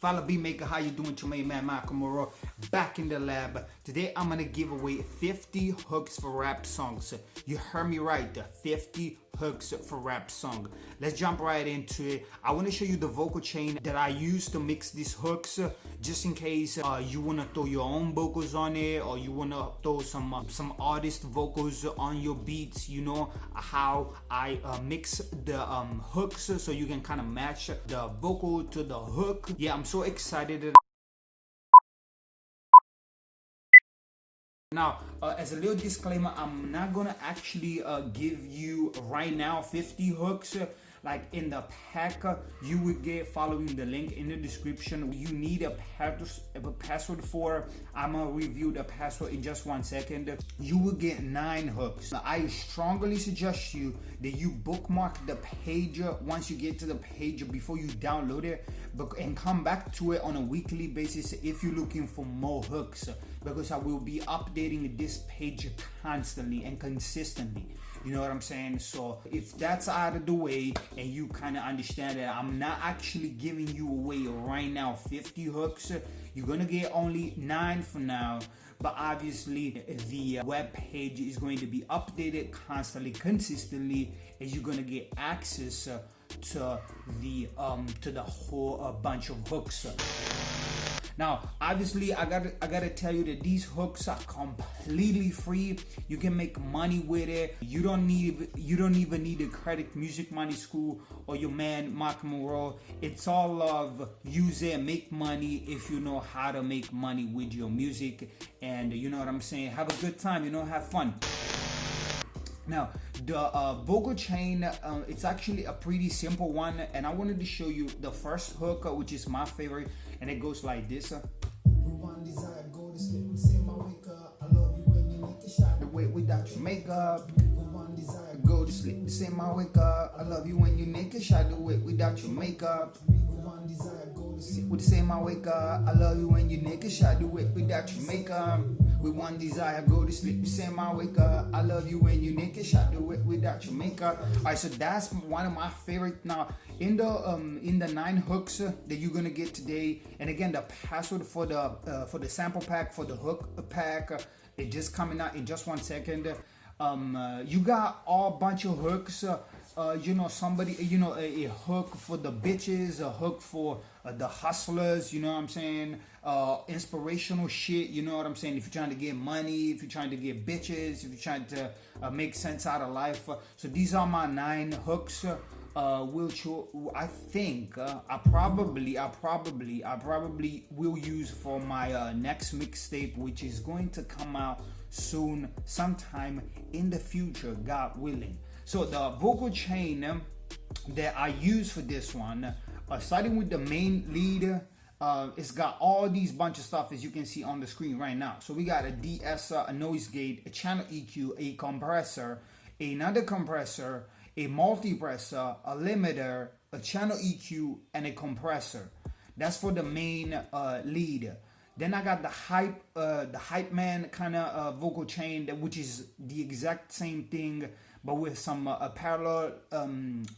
Fellow beat maker, how you doing? To my man Malcolm Monroe back in the lab. Today I'm gonna give away 50 hooks for rap songs. You heard me right, the 50 hooks for rap song. Let's jump right into it. I want to show you the vocal chain that I use to mix these hooks, just in case you want to throw your own vocals on it, or you want to throw some artist vocals on your beats. You know how I mix the hooks so you can kind of match the vocal to the hook. Yeah, I'm so excited. Now, as a little disclaimer, I'm not gonna actually give you right now 50 hooks like in the pack you would get following the link in the description. You need a password for. I'm gonna review the password in just 1 second. You will get 9 hooks. Now, I strongly suggest you that you bookmark the page once you get to the page before you download it, and come back to it on a weekly basis if you're looking for more hooks, because I will be updating this page constantly and consistently. You know what I'm saying? So if that's out of the way and you kind of understand that I'm not actually giving you away right now 50 hooks, you're gonna get only 9 for now. But obviously the web page is going to be updated constantly, consistently, and you're gonna get access to the whole bunch of hooks. Now, obviously, I gotta tell you that these hooks are completely free. You can make money with it. You don't even need a credit music money school or your man Malcolm Monroe. It's all love. Use it, make money if you know how to make money with your music, and you know what I'm saying. Have a good time. You know, have fun. Now, the vocal chain, it's actually a pretty simple one, and I wanted to show you the first hook, which is my favorite, and it goes like this. The way without your makeup. Go to sleep, say my wake up. I love you when you naked. Shot the way without your makeup. With the same I wake up. I love you when you naked. Shot the way without your makeup. With one desire, go to sleep, the same I wake up. I love you when you naked. Shot the way without your makeup. Alright, so that's one of my favorite. Now in the 9 hooks that you're gonna get today, and again, the password for the sample pack, for the hook pack, it just coming out in just 1 second. You got all bunch of hooks. You know, somebody, you know, a hook for the bitches, a hook for the hustlers, you know what I'm saying? Inspirational shit, you know what I'm saying? If you're trying to get money, if you're trying to get bitches, if you're trying to make sense out of life. So these are my 9 hooks. Which I think I probably will use for my next mixtape, which is going to come out soon, sometime in the future, God willing. So the vocal chain that I use for this one, starting with the main lead, it's got all these bunch of stuff as you can see on the screen right now. So we got a DS, a noise gate, a channel EQ, a compressor, another compressor, a multipressor, a limiter, a channel EQ, and a compressor. That's for the main lead. Then I got the hype man kind of vocal chain, which is the exact same thing, but with some parallel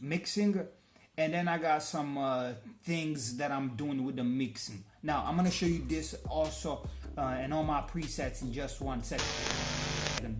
mixing. And then I got some things that I'm doing with the mixing. Now I'm gonna show you this also and all my presets in just 1 second.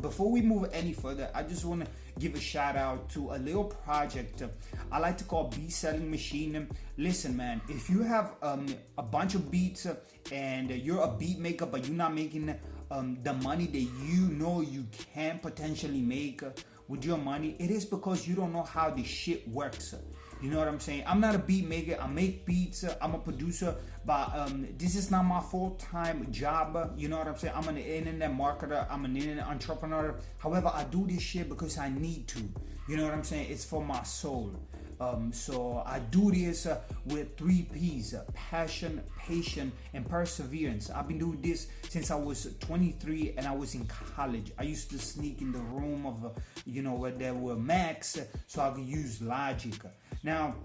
Before we move any further, I just want to give a shout out to a little project I like to call Beat Selling Machine. Listen, man, if you have a bunch of beats and you're a beat maker but you're not making the money that you know you can potentially make with your money, it is because you don't know how this shit works. You know what I'm saying? I'm not a beat maker. I make beats. I'm a producer, but this is not my full-time job. You know what I'm saying? I'm an internet marketer. I'm an internet entrepreneur. However, I do this shit because I need to. You know what I'm saying? It's for my soul. So I do this with 3 P's: passion, patience, and perseverance. I've been doing this since I was 23 and I was in college. I used to sneak in the room of, you know, where there were Macs so I could use Logic. Now,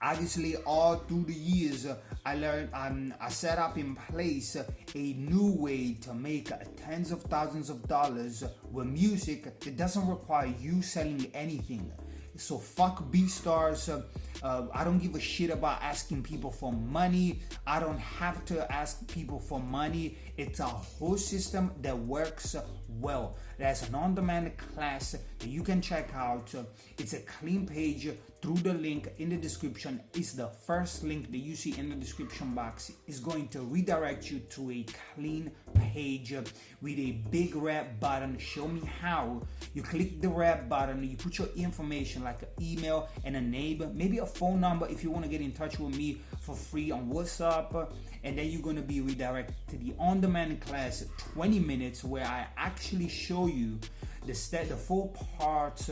obviously, all through the years, I learned, I set up in place a new way to make tens of thousands of dollars with music that doesn't require you selling anything. So fuck BeatStars. I don't give a shit about asking people for money. I don't have to ask people for money. It's a whole system that works well. There's an on-demand class that you can check out. It's a clean page through the link in the description. It's the first link that you see in the description box. Is going to redirect you to a clean page with a big red button. Show me how. You click the red button, you put your information like an email and a name, maybe a phone number if you want to get in touch with me for free on WhatsApp, and then you're going to be redirected to the on-demand class, 20 minutes, where I actually show you the full parts,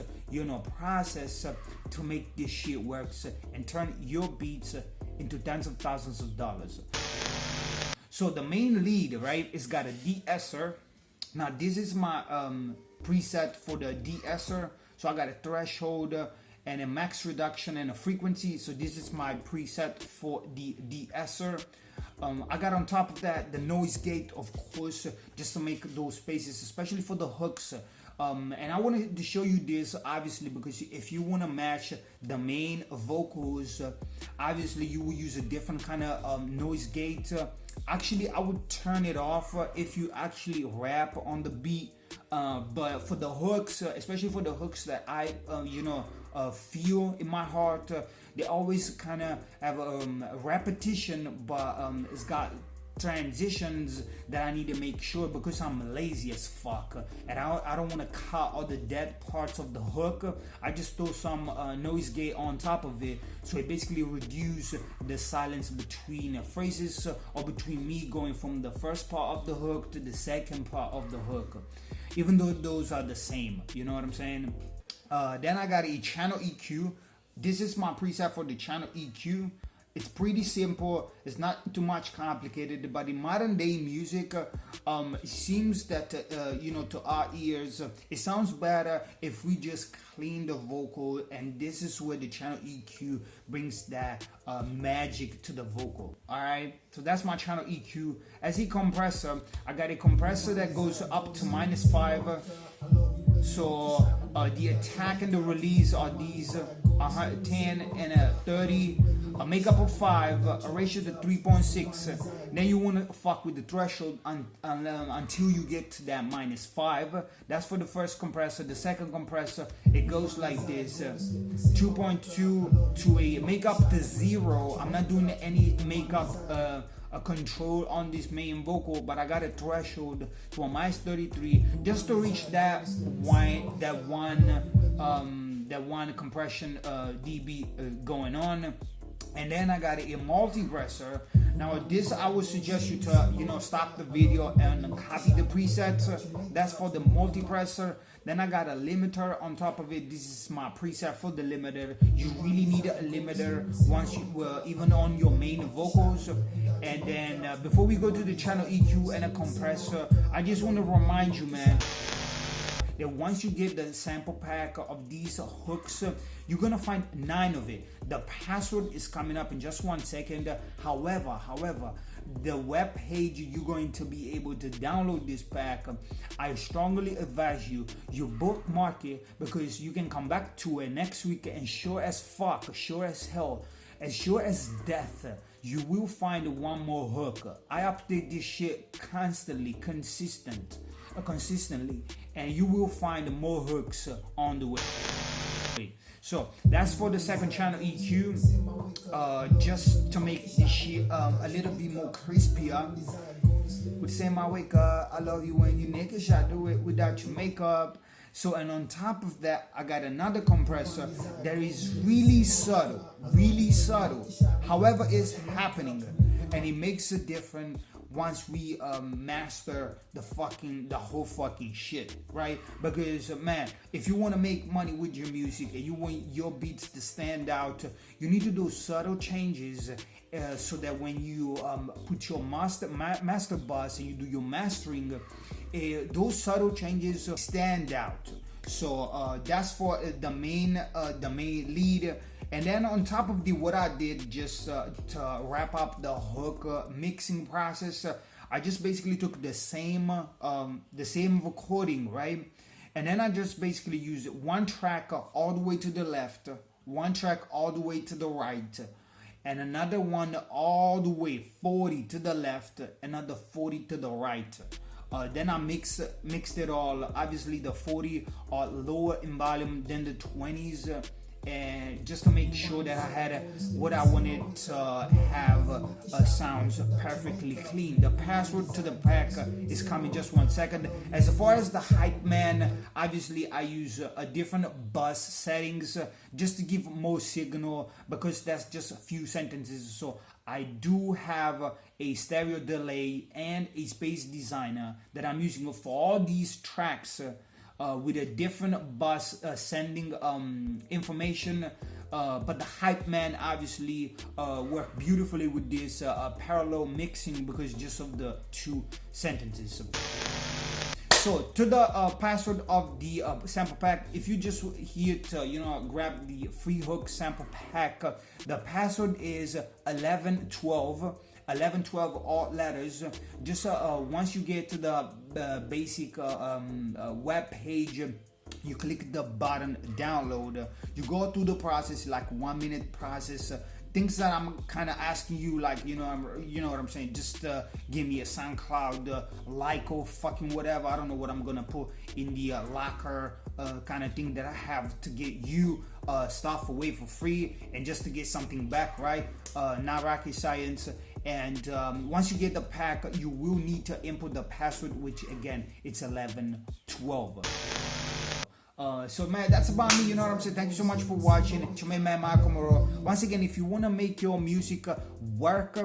process to make this shit works and turn your beats into tens of thousands of dollars. So the main lead, right, it's got a de-esser. Now this is my preset for the de-esser. So I got a threshold and a max reduction and a frequency. So this is my preset for the de-esser. I got on top of that the noise gate, of course, just to make those spaces, especially for the hooks. And I wanted to show you this, obviously, because if you want to match the main vocals, obviously you will use a different kind of noise gate. Actually, I would turn it off if you actually rap on the beat. But for the hooks, especially for the hooks that I, feel in my heart, they always kind of have repetition, but it's got transitions that I need to make sure, because I'm lazy as fuck and I don't want to cut all the dead parts of the hook. I just throw some noise gate on top of it, so it basically reduces the silence between phrases or between me going from the first part of the hook to the second part of the hook, even though those are the same, you know what I'm saying. Then I got a channel EQ. This is my preset for the channel EQ. It's pretty simple. It's not too much complicated, but in modern day music, it seems that to our ears, it sounds better if we just clean the vocal, and this is where the channel EQ brings that magic to the vocal. All right, so that's my channel EQ. As a compressor, I got a compressor that goes up to -5. So the attack and the release are these 10 and a 30, a makeup of 5, a ratio to 3.6. Then you want to fuck with the threshold until you get to that -5. That's for the first compressor. The second compressor, it goes like this, 2.2 to a makeup to 0. I'm not doing any makeup a control on this main vocal, but I got a threshold to a -33 just to reach that one compression dB going on. And then I got a multipressor. Now this, I would suggest you to stop the video and copy the presets. That's for the multipressor. Then I got a limiter on top of it. This is my preset for the limiter. You really need a limiter once you even on your main vocals. And then before we go to the channel EQ and a compressor, I just want to remind you, man, that once you get the sample pack of these hooks, you're gonna find 9 of it. The password is coming up in just 1 second. However, the web page you're going to be able to download this pack, I strongly advise you bookmark it, because you can come back to it next week and sure as fuck, sure as hell, as sure as death, you will find one more hook. I update this shit consistently, and you will find more hooks on the way. So that's for the second channel EQ, just to make this shit a little bit more crispier. Would say my wake up, I love you when you naked, I do it without your makeup. So, and on top of that, I got another compressor that is really subtle. However, it's happening, and it makes a difference once we master the whole fucking shit, right? Because man, if you want to make money with your music and you want your beats to stand out, you need to do subtle changes so that when you put your master bus and you do your mastering, those subtle changes stand out. So that's for the main lead. And then on top of what I did just to wrap up the hook mixing process, I just basically took the same recording, right? And then I just basically use one track all the way to the left, one track all the way to the right, and another one all the way 40 to the left, another 40 to the right. Then I mixed it all. Obviously the 40 are lower in volume than the 20s, and just to make sure that I had what I wanted to have sounds perfectly clean. The password to the pack is coming just 1 second. As far as the hype man, obviously I use a different bus settings just to give more signal, because that's just a few sentences. So I do have a stereo delay and a space designer that I'm using for all these tracks, with a different bus sending information, but the hype man obviously worked beautifully with this parallel mixing because just of the two sentences. So to the password of the sample pack, if you just here to grab the free hook sample pack, the password is 1112. 1112 all letters. Just once you get to the basic web page, you click the button download. You go through the process, like 1 minute process. Things that I'm kind of asking you, like you know what I'm saying. Just give me a SoundCloud like or fucking whatever. I don't know what I'm gonna put in the locker kind of thing that I have to get you stuff away for free and just to get something back, right? Not rocket science. And once you get the pack, you will need to input the password, which again, it's 1112. So man, that's about me, you know what I'm saying. Thank you so much for watching. It's your man Malcolm Monroe. Once again, if you want to make your music work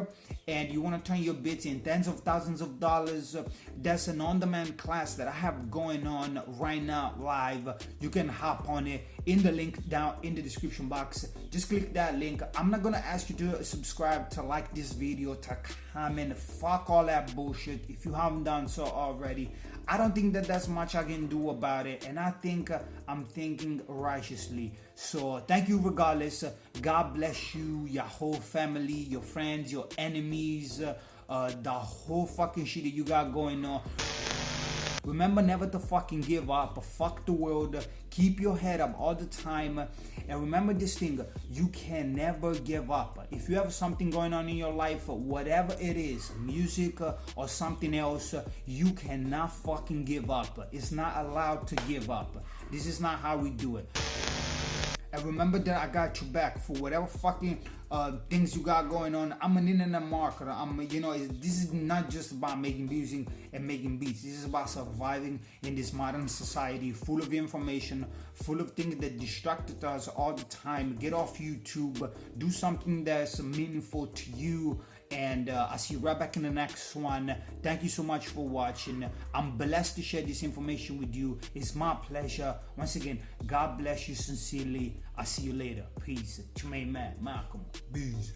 and you want to turn your beats in tens of thousands of dollars, there's an on-demand class that I have going on right now live. You can hop on it in the link down in the description box. Just click that link. I'm not gonna ask you to subscribe, to like this video, to comment. Fuck all that bullshit if you haven't done so already. I don't think that that's much I can do about it, and I think I'm thinking righteously. So thank you regardless. God bless you, your whole family, your friends, your enemies, the whole fucking shit that you got going on. Remember never to fucking give up. Fuck the world. Keep your head up all the time. And remember this thing, you can never give up. If you have something going on in your life, whatever it is, music or something else, you cannot fucking give up. It's not allowed to give up. This is not how we do it. And remember that I got you back for whatever fucking things you got going on. I'm an internet marketer. This is not just about making music and making beats. This is about surviving in this modern society full of information, full of things that distracted us all the time. Get off YouTube. Do something that's meaningful to you. And I'll see you right back in the next one. Thank you so much for watching. I'm blessed to share this information with you. It's my pleasure. Once again, God bless you sincerely. I'll see you later. Peace. To my man, Malcolm. Peace.